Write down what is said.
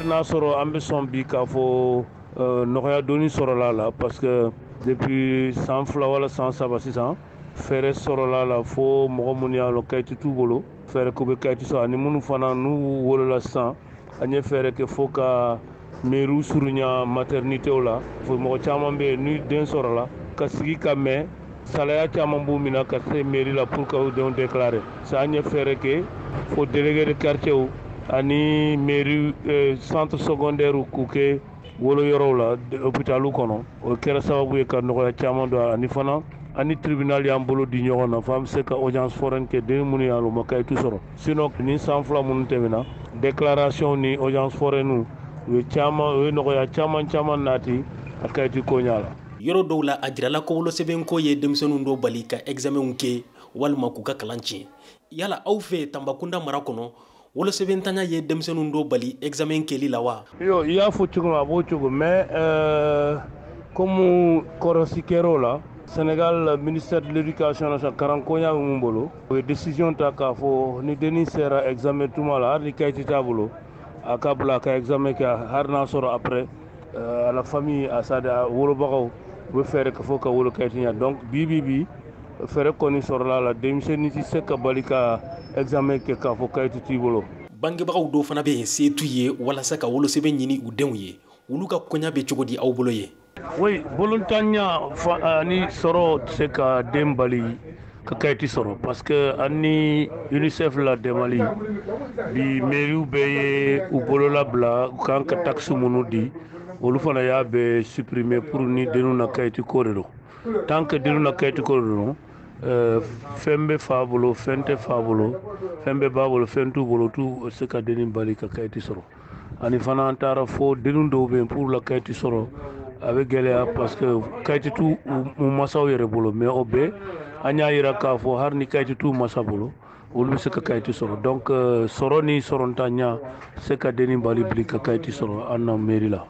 n'a soro ambition bi ka fo noya doni soro la parce que depuis 100 fla wala 100 sisan fere soro la fo mogo mun ya lo kayti tu bolo fere ko be kayti so ani munu fana nu wolo la san anye fere ke fo ka meru surunya maternité la fo mogo chaman be nu den soro la ka sigi ka me salaya caman b'u mina ka se mairie la pour que denw déclarer sa anye fere ke fo délégué de quartier ani mairie centre secondaire k'u kɛ wolo yɔrɔw la hôpitalu kɔnɔ o kɛra sababu ye ka nɔgɔya caman don ani fana ani tribunal y'an bolo di ɲɔgɔn na fo an bɛ se ka audience foraine kɛ den minnu y'an ma kayitu sɔrɔ sinon ni san fila minnu tɛmɛna déclaration ni audience foraine u ye nɔgɔya caman nati a kayitu ko ɲa la. Yɔrɔ dɔw la a jirala ko wolosɛbɛnko ye denmisɛnninw dɔw bali ka examenw kɛ walima k'u ka kalan tiɲɛ yala aw fɛ Tambacounda mara kɔnɔ wolosɛbɛntanya ye denmisɛnninw dɔw bali examen kɛli la wa? Yo i y'a fɔ cogo min a b'o cogo mais comme kɔrɔsi kɛr'o la Sénégal ministère de l'éducation nationale karankoya bɛ mun bolo o ye décision ta k'a fɔ ni dennin sera examen tuma la hali ni kayiti t'a bolo a ka bila a ka examen kɛ hali n'a sɔrɔ après à la famille a wolobagaw u bɛ fɛɛrɛ ka fɔ ka wolo kayiti ɲɛ donc bi fɛɛrɛ kɔni sɔrɔla la denmisɛnnin tɛ se ka bali ka examen kɛ k'a fɔ kayiti t'i bolo. Bangebagaw dɔw fana bɛ yen se t'u ye walasa ka wolosɛbɛn ɲini u denw ye olu ka koɲa bɛ cogo di aw bolo ye? Oui, bolontaɲa ni sɔrɔ tɛ se ka den bali ka kayiti sɔrɔ parce que ani UNICEF la dɛmɛli bi mairiw bɛɛ ye u bolo labila u kan ka taxe minnu di olu fana y'a bɛɛ supprimer pour ni denw na kayiti ko de don tant que denw na kayiti ko de don fɛn bɛ fa bolo fɛn tɛ fa bolo fɛn bɛ ba bolo fɛn t'u bolo t'u se ka dennin bali ka kayiti sɔrɔ ani fana an taara fo dennin dɔw bɛ yen pour la kayiti sɔrɔ a bɛ gɛlɛya parce que kayiti t'u masaw yɛrɛ bolo mais o bɛɛ an y'a yira k'a fɔ hali ni kayiti t'u masa bolo olu bɛ se ka kayiti sɔrɔ donc sɔrɔ ni sɔrɔntanya se ka dennin bali ka kayiti sɔrɔ an na mairie la.